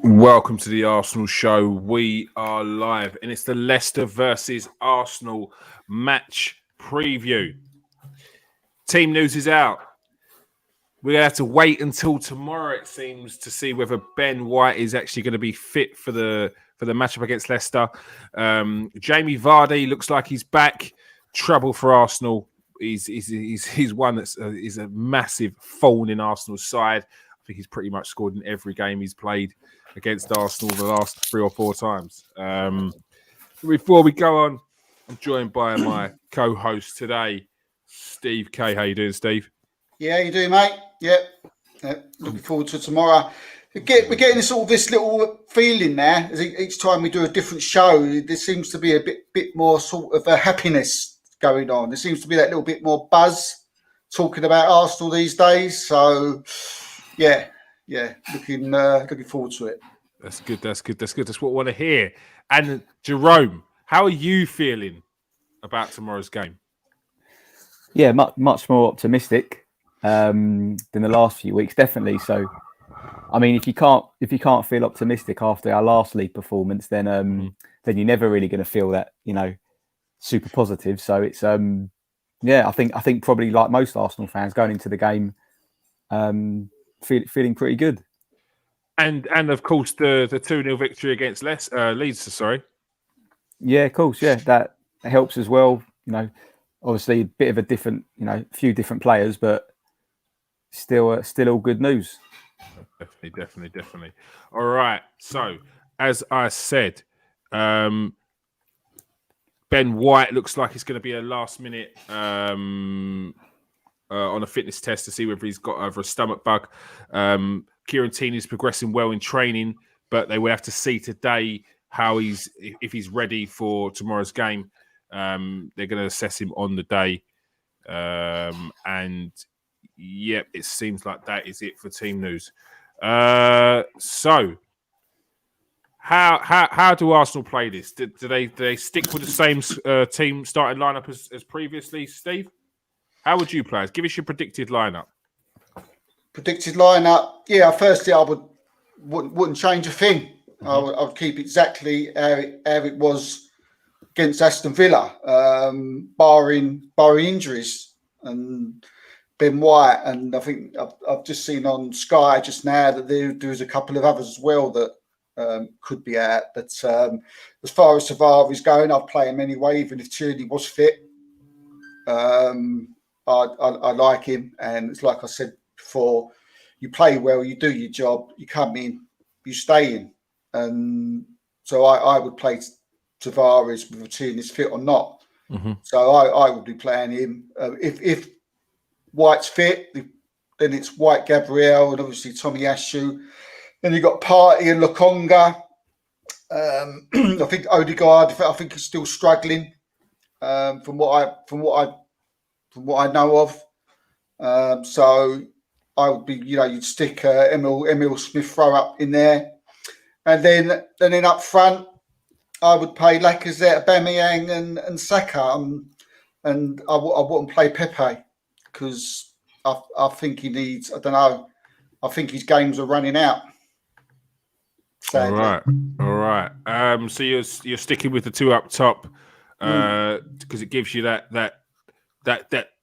Welcome to the Arsenal show. We are live and it's the Leicester versus Arsenal match preview. Team news is out. We're going to have to wait until tomorrow, it seems, to see whether Ben White is actually going to be fit for the matchup against Leicester. Jamie Vardy looks like he's back. Trouble for Arsenal. He's one that's is a massive thorn in Arsenal's side. I think he's pretty much scored in every game he's played against Arsenal the last 3 or 4 times. Before we go on, I'm joined by my co-host today, Steve K. How you doing, Steve? Yeah, you do, mate. Yep. Looking forward to tomorrow. We're getting this little feeling now. Each time we do a different show, there seems to be a bit more sort of a happiness going on. There seems to be that little bit more buzz talking about Arsenal these days. So, yeah, looking forward to it. That's good. That's what I want to hear. And Jerome, how are you feeling about tomorrow's game? Yeah, much more optimistic than the last few weeks, definitely. So, I mean, if you can't feel optimistic after our last league performance, then you're never really going to feel that, super positive. So it's I think probably like most Arsenal fans going into the game, feeling pretty good. And of course the 2-0 victory against Leeds. Sorry. Yeah, of course. Yeah, that helps as well. Obviously a bit of a different, few different players, but still all good news. Definitely. All right. So, as I said, Ben White looks like it's going to be a last minute on a fitness test to see whether he's got either a stomach bug. Kieran Tierney is progressing well in training, but they will have to see today if he's ready for tomorrow's game. They're going to assess him on the day, and yep, it seems like that is it for team news. So, how do Arsenal play this? Do they stick with the same team starting lineup as previously, Steve? How would you play? Give us your predicted lineup. Predicted lineup, yeah. Firstly, I wouldn't change a thing. I would keep exactly how it was against Aston Villa, barring injuries and Ben White. And I think I've just seen on Sky just now that there's a couple of others as well that could be out. But as far as Savard is going, I'd play him anyway, even if Tierney was fit. I like him, and it's like I said before, you play well, you do your job, you come in, you stay in. And so I would play Tavares with Tierney's fit or not. So I would be playing him. If White's fit, then it's White, Gabriel, and obviously Tommy Ayew. Then you've got Partey and Lokonga. I think Odegaard, I think he's still struggling from what I know of. So I would be, you'd stick Emil Smith-Rowe up in there. And then up front, I would play Lacazette, Aubameyang and Saka. And I wouldn't play Pepe because I think he needs, I don't know, I think his games are running out. Sadly. All right. So you're sticking with the 2 up top because it gives you that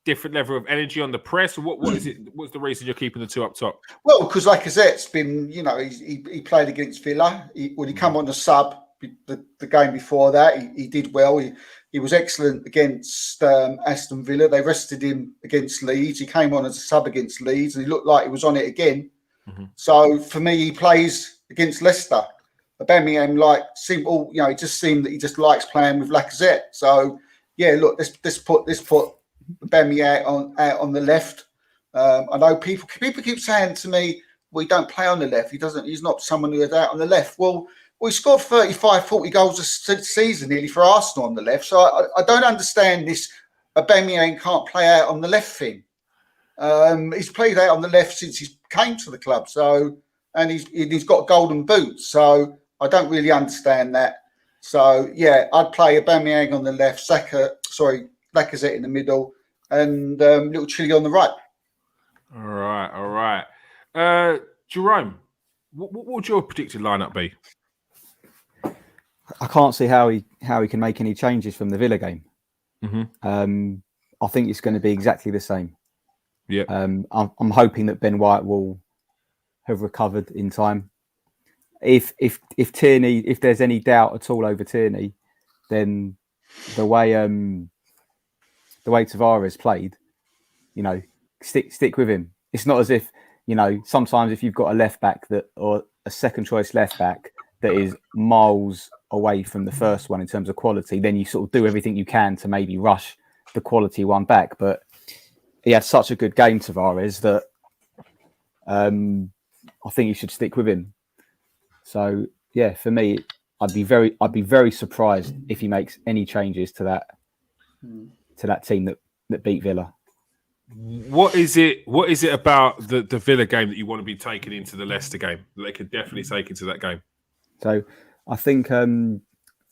different level of energy on the press. What is it? What's the reason you're keeping the 2 up top? Well, because Lacazette's been, he played against Villa. When he come on the sub, the game before that, he did well. He was excellent against Aston Villa. They rested him against Leeds. He came on as a sub against Leeds, and he looked like he was on it again. So for me, he plays against Leicester. Aubameyang it just seemed that he just likes playing with Lacazette. So yeah, look, let's put Aubameyang out on the left. I know people keep saying to me, well, he don't play on the left. He's not someone who is out on the left. Well, he scored 35, 40 goals a season nearly for Arsenal on the left. So I don't understand this Aubameyang can't play out on the left thing. He's played out on the left since he came to the club. So, and he's got golden boots. So I don't really understand that. So yeah, I'd play Aubameyang on the left, Lacazette in the middle, and little Chile on the right. All right. Jerome, What would your predicted lineup be? I can't see how he can make any changes from the Villa game. Mm-hmm. I think it's going to be exactly the same. Yeah. I'm hoping that Ben White will have recovered in time. If Tierney, if there's any doubt at all over Tierney, then the way Tavares played, stick with him. It's not as if, sometimes if you've got a left back or a second choice left back that is miles away from the first one in terms of quality, then you sort of do everything you can to maybe rush the quality one back. But he had such a good game, Tavares, that I think you should stick with him. So yeah, for me, I'd be very surprised if he makes any changes to that team that beat Villa. What is it about the Villa game that you want to be taken into the Leicester game that they could definitely take into that game? So I think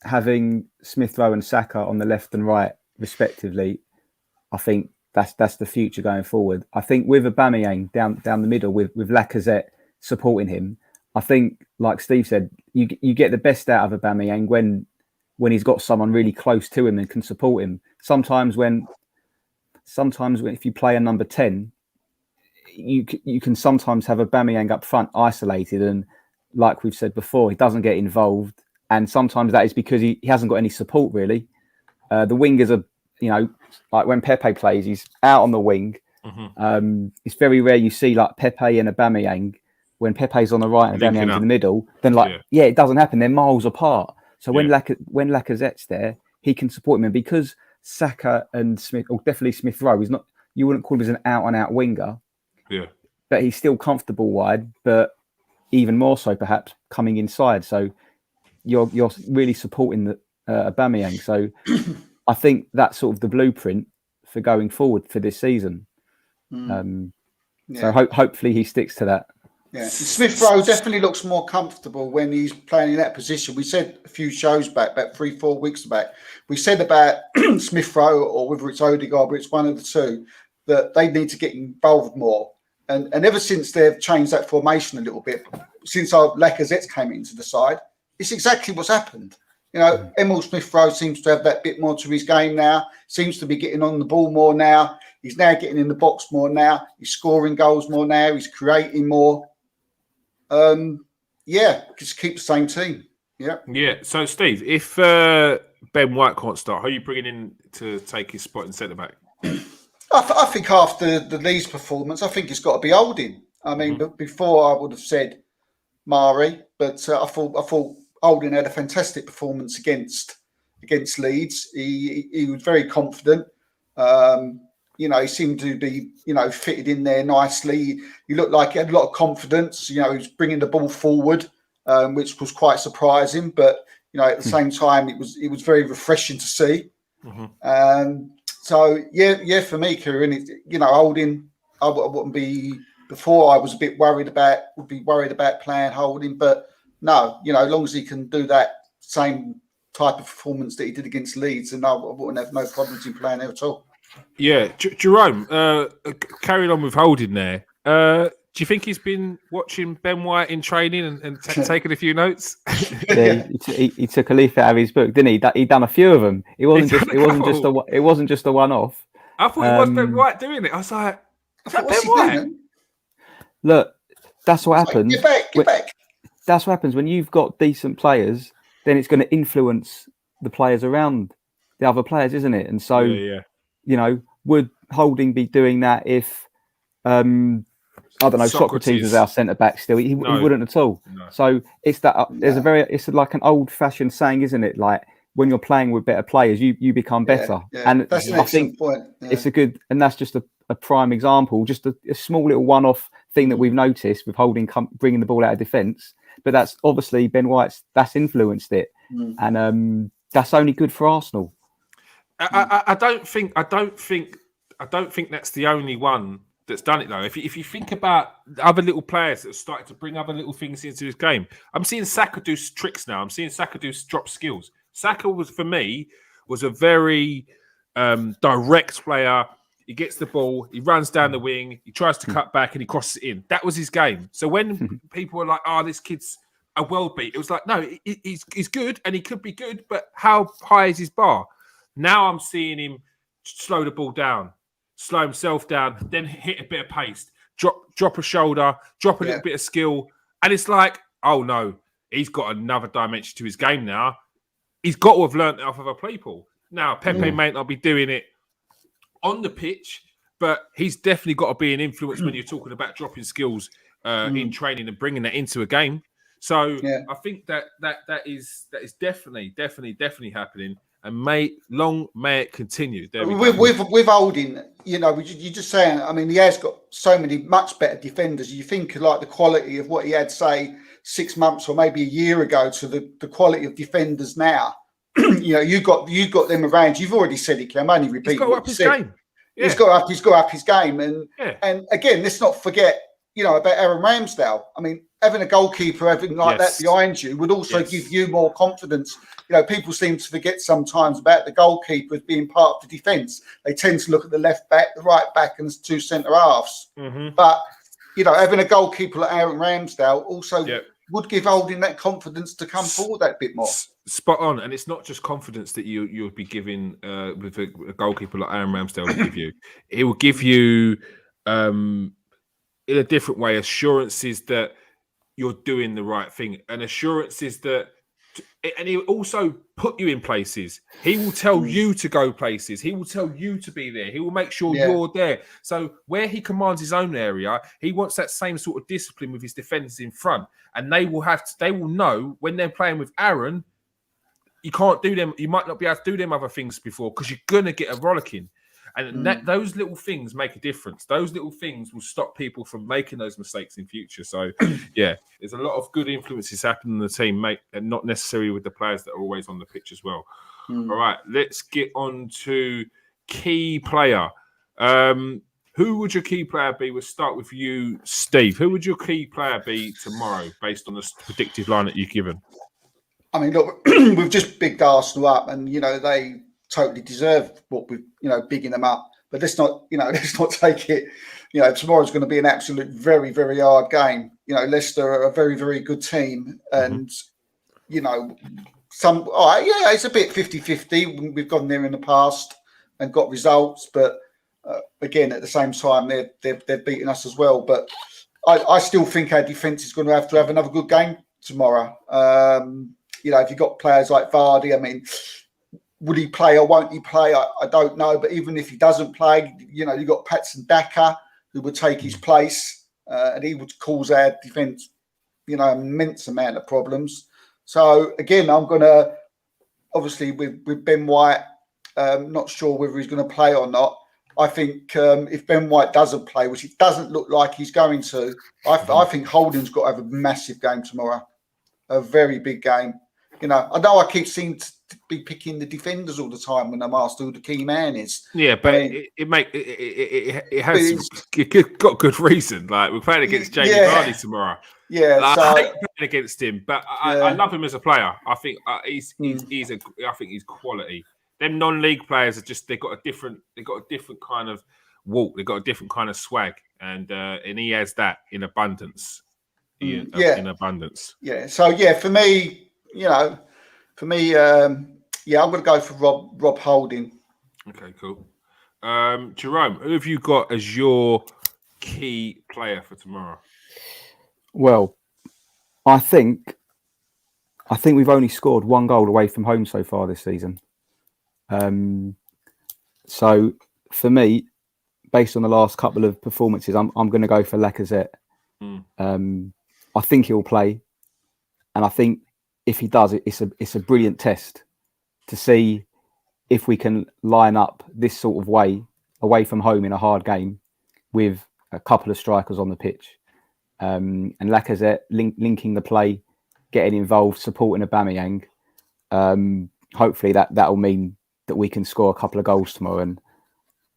having Smith Rowe and Saka on the left and right respectively, I think that's the future going forward. I think with Aubameyang down the middle with Lacazette supporting him, I think, like Steve said, you get the best out of Aubameyang when he's got someone really close to him and can support him. Sometimes if you play a number 10, you can sometimes have Aubameyang up front isolated, and like we've said before, he doesn't get involved, and sometimes that is because he hasn't got any support really. The wingers are, like when Pepe plays, he's out on the wing. Mm-hmm. It's very rare you see like Pepe and Aubameyang. When Pepe's on the right and Aubameyang's in the middle, then it doesn't happen. They're miles apart. So when Lacazette's there, he can support him. And because Saka and Smith, or definitely Smith Rowe, is not, you wouldn't call him as an out and out winger. Yeah. But he's still comfortable wide, but even more so perhaps coming inside. So you're really supporting the Aubameyang. So I think that's sort of the blueprint for going forward for this season. So hopefully he sticks to that. Yeah, Smith Rowe definitely looks more comfortable when he's playing in that position. We said a few shows back, about 3-4 weeks back, we said about Smith Rowe, or whether it's Odegaard, but it's one of the two, that they need to get involved more. And ever since they've changed that formation a little bit, since our Lacazette came into the side, it's exactly what's happened. Emil Smith Rowe seems to have that bit more to his game now, seems to be getting on the ball more now. He's now getting in the box more now. He's scoring goals more now. He's creating more. Just keep the same team. Yeah. Yeah. So, Steve, if Ben White can't start, who are you bringing in to take his spot in centre back? I think after the Leeds performance, I think it's got to be Holding. I mean, but before I would have said Mari, but I thought Holding had a fantastic performance against Leeds. He was very confident. He seemed to be, fitted in there nicely. He looked like he had a lot of confidence. He was bringing the ball forward, which was quite surprising. But at the same time, it was very refreshing to see. Mm-hmm. For me, Kieran, Holding. I wouldn't be before. I was a bit worried about playing Holding, but no, as long as he can do that same type of performance that he did against Leeds, then I wouldn't have no problems in playing there at all. Yeah, Jerome, carrying on with Holding there, do you think he's been watching Ben White in training and taking a few notes? Yeah, he took a leaf out of his book, didn't he? He'd done a few of them. It wasn't just a one-off. I thought it was Ben White doing it. I was like, is that Ben White? Look, that's what happens. Get back. That's what happens when you've got decent players. Then it's going to influence the players around the other players, isn't it? And so, would Holding be doing that if, I don't know, Socrates was our centre back still? He wouldn't at all. No. So it's that. It's like an old-fashioned saying, isn't it? Like when you're playing with better players, you become better. Yeah. And that's an excellent point. Yeah. It's a good, and that's just a prime example. Just a small little one-off thing that we've noticed with Holding bringing the ball out of defence. But that's obviously Ben White's. That's influenced it, and that's only good for Arsenal. I don't think that's the only one that's done it though. If you think about other little players that have started to bring other little things into his game, I'm seeing Saka do tricks now. I'm seeing Saka do drop skills. Saka was a very direct player. he gets the ball, he runs down the wing, he tries to cut back, and he crosses it in. That was his game. So when people were like, "Oh, this kid's a world beat," it was like, no, he's good, and he could be good, but how high is his bar? Now I'm seeing him slow the ball down, slow himself down, then hit a bit of pace, drop a shoulder, drop a little bit of skill, and it's like, oh no, he's got another dimension to his game now. He's got to have learned it off of other people. Now, Pepe may not be doing it on the pitch, but he's definitely got to be an influence when you're talking about dropping skills in training and bringing that into a game. So I think that is definitely happening, and long may it continue. There we go. With Holding, you know, you're just saying. I mean, he has got so many much better defenders. You think like the quality of what he had, say, 6 months or maybe a year ago, to the quality of defenders now. You know, you got them around. You've already said it, Cam. I'm only repeating. He's got to up his game. Yeah. He's got to up his game, and again, let's not forget, you know, about Aaron Ramsdale. I mean, having a goalkeeper, having like that behind you would also give you more confidence. You know, people seem to forget sometimes about the goalkeeper as being part of the defence. They tend to look at the left back, the right back, and the two centre halves. But you know, having a goalkeeper like Aaron Ramsdale also would give Holding that confidence to come forward that bit more. Spot on, and it's not just confidence that you would be giving with a goalkeeper like Aaron Ramsdale will give you. It will give you, in a different way, assurances that you're doing the right thing, and assurances that, and he will also put you in places. He will tell you to go places. He will tell you to be there. He will make sure you're there. So where he commands his own area, he wants that same sort of discipline with his defenders in front, and they will know when they're playing with Aaron. You can't do them. You might not be able to do them other things before because you're gonna get a rollicking, and those little things make a difference. Those little things will stop people from making those mistakes in future. So, there's a lot of good influences happening in the team, mate, and not necessarily with the players that are always on the pitch as well. All right, let's get on to key player. Who would your key player be? We'll start with you, Steve. Who would your key player be tomorrow, based on the predictive line that you've given? I mean, look, we've just bigged Arsenal up, and you know they totally deserve what we've, you know, bigging them up. But let's not take it. You know, tomorrow's going to be an absolute very, very hard game. You know, Leicester are a very, very good team, and you know, it's a bit 50-50. We've gone there in the past and got results, but again, at the same time, they're beating us as well. But I still think our defence is going to have another good game tomorrow. You know, if you've got players like Vardy, I mean, would he play or won't he play? I don't know. But even if he doesn't play, you know, you've got Patson Daka, who would take his place, and he would cause our defence, you know, an immense amount of problems. So, again, I'm going to, obviously, with Ben White, not sure whether he's going to play or not. I think if Ben White doesn't play, which it doesn't look like he's going to, I think Holding's got to have a massive game tomorrow, a very big game. You know I keep seeming to be picking the defenders all the time when I'm asked who the key man is. Yeah, but it got good reason. Like, we're playing against Jamie Vardy tomorrow. Yeah, like, I hate playing against him, but I love him as a player. I think he's quality. Them non-league players are just they've got a different kind of walk. They've got a different kind of swag, and he has that in abundance. In abundance. Yeah. So for me, I'm going to go for Rob Holding. Okay, cool. Jerome, who have you got as your key player for tomorrow? Well, I think we've only scored one goal away from home so far this season. So for me, based on the last couple of performances, I'm going to go for Lacazette. I think he'll play, and I think if he does, it's a brilliant test to see if we can line up this sort of way away from home in a hard game with a couple of strikers on the pitch, and Lacazette linking the play, getting involved, supporting Aubameyang. Hopefully that'll mean that we can score a couple of goals tomorrow, and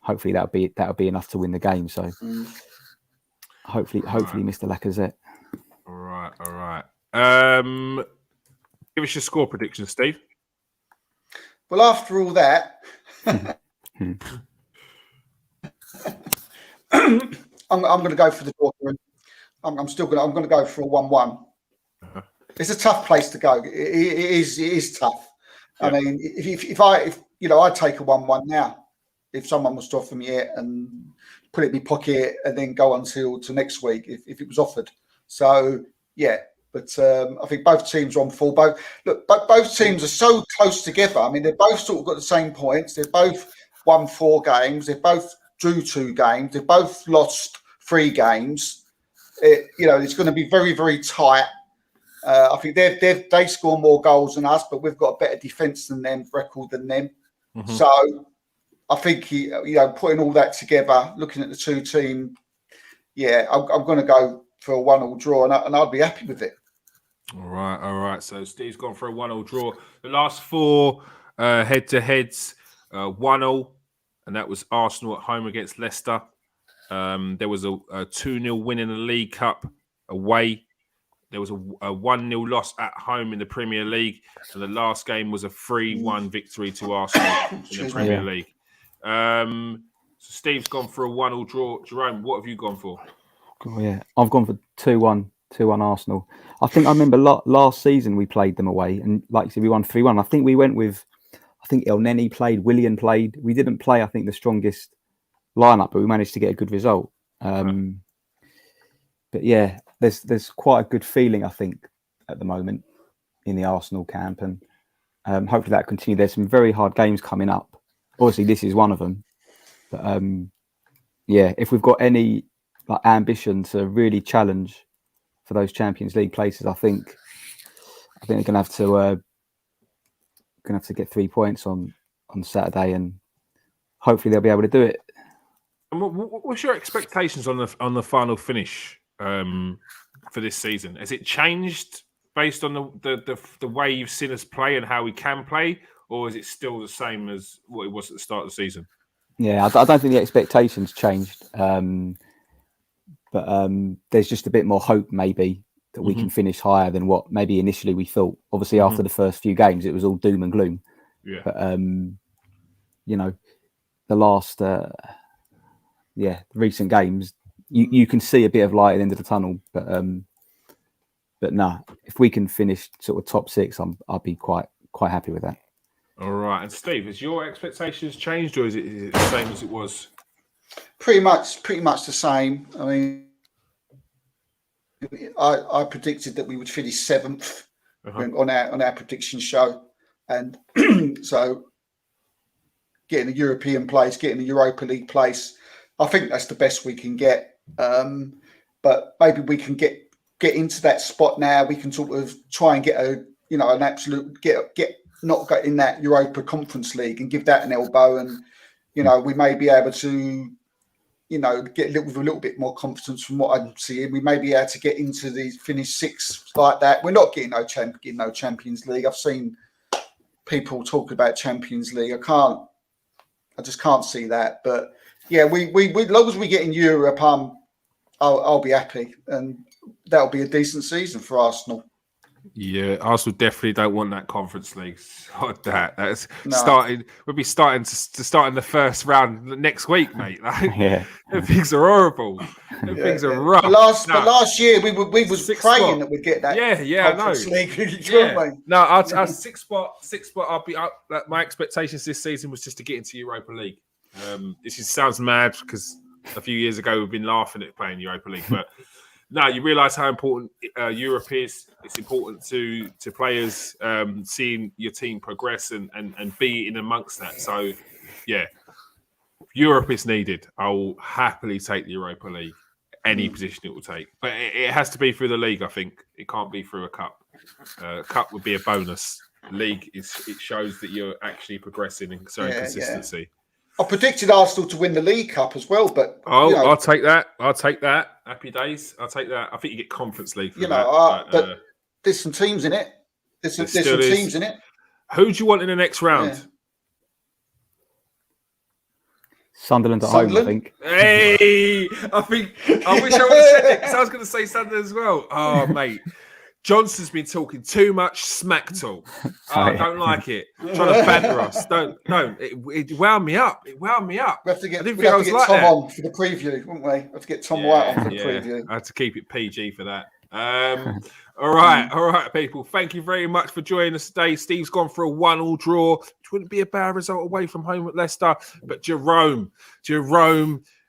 hopefully that'll be enough to win the game. So hopefully, Mr. Lacazette. All right. Give us your score prediction, Steve. Well, after all that, I'm going to go for the draw. I'm going to go for a 1-1. It's a tough place to go. It is tough. Yeah. I mean, if I take a 1-1 now, if someone was to offer me it and put it in my pocket and then go on till next week, if it was offered. So yeah, but I think both teams are on full. Both teams are so close together. I mean, they've both sort of got the same points. They've both won 4 games. They've both drew 2 games. They've both lost 3 games. It's going to be very, very tight. I think they score more goals than us, but we've got a better defence than them, record than them. Mm-hmm. So I think putting all that together, looking at the 2 teams, I'm going to go for a 1-1 draw, and I'd be happy with it. All right. So Steve's gone for a 1-1 draw. The last 4 head-to-heads, 1-1, and that was Arsenal at home against Leicester. There was a 2-0 win in the League Cup away. There was a 1-0 loss at home in the Premier League, and the last game was a 3-1 victory to Arsenal in the Premier League. So Steve's gone for a 1-1 draw. Jerome, what have you gone for? Oh, yeah, I've gone for 2-1 Arsenal. I think I remember last season we played them away, and like you said, we won 3-1. I think we went with, El Neni played, Willian played. We didn't play, I think, the strongest lineup, but we managed to get a good result. But yeah, there's quite a good feeling, I think, at the moment in the Arsenal camp, and hopefully that continues. There's some very hard games coming up. Obviously, this is one of them. But if we've got any ambition to really challenge for those Champions League places, I think they're gonna have to get 3 points on Saturday, and hopefully they'll be able to do it. And what's your expectations on the final finish for this season? Has it changed based on the way you've seen us play and how we can play, or is it still the same as what it was at the start of the season? Yeah, I don't think the expectations changed, but there's just a bit more hope maybe that we can finish higher than what maybe initially we thought. Obviously, after the first few games, it was all doom and gloom. Yeah. But the last recent games, you can see a bit of light at the end of the tunnel. But no, if we can finish sort of top 6, I'll be quite happy with that. All right. And Steve, has your expectations changed, or is it the same as it was? Pretty much the same. I mean, I predicted that we would finish 7th on our prediction show, and so getting a European place, getting a Europa League place, I think that's the best we can get. But maybe we can get into that spot now. We can sort of try and get an absolute get not get in that Europa Conference League and give that an elbow, and we may be able to get with a little bit more confidence from what I'm seeing. We may be able to get into the finish 6th like that. We're not getting no Champions League. I've seen people talk about Champions League. I just can't see that. But yeah, we as long as we get in Europe, I'll be happy, and that'll be a decent season for Arsenal. Yeah, Arsenal definitely don't want that Conference League. That's starting. We'll be starting to start in the first round next week, mate. Things are horrible. Things are rough. But last year we was praying that we'd get that. Conference League. No, our sixth spot. I'll be up. My expectations this season was just to get into Europa League. This sounds mad because a few years ago we've been laughing at playing Europa League, but. No, you realise how important Europe is. It's important to players seeing your team progress and be in amongst that. So, yeah, Europe is needed. I will happily take the Europa League, any position it will take. But it has to be through the league, I think. It can't be through a cup. A cup would be a bonus. League, it shows that you're actually progressing and showing consistency. Yeah. I predicted Arsenal to win the League Cup as well, but I'll take that. Happy days. I'll take that. I think you get Conference League. But there's some teams in it. There's some teams in it. Who do you want in the next round? Yeah. Sunderland at home, I think. Hey, I wish I would have said it because I was going to say Sunderland as well. Oh, mate. Johnson's been talking too much smack talk. I don't like it. Trying to banter us. Don't. It wound me up. It wound me up. We have to get, I didn't we think I have was to get like Tom that. on for the preview, wouldn't we? We have to get Tom White on for the preview. I had to keep it PG for that. All right, people. Thank you very much for joining us today. Steve's gone for a 1-1 draw, which wouldn't be a bad result away from home at Leicester. But Jerome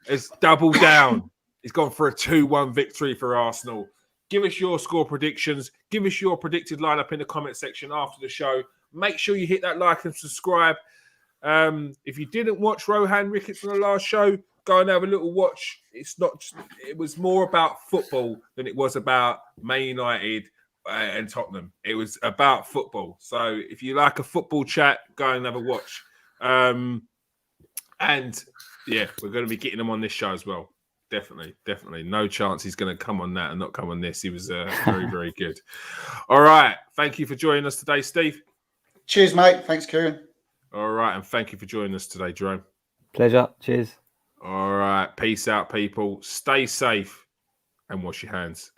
has doubled down. He's gone for a 2-1 victory for Arsenal. Give us your score predictions. Give us your predicted lineup in the comment section after the show. Make sure you hit that like and subscribe. If you didn't watch Rohan Ricketts on the last show, go and have a little watch. It was more about football than it was about Man United and Tottenham. It was about football. So if you like a football chat, go and have a watch. And yeah, we're going to be getting him on this show as well. Definitely. No chance he's going to come on that and not come on this. He was very, very good. All right. Thank you for joining us today, Steve. Cheers, mate. Thanks, Kieran. All right. And thank you for joining us today, Jerome. Pleasure. Cheers. All right. Peace out, people. Stay safe and wash your hands.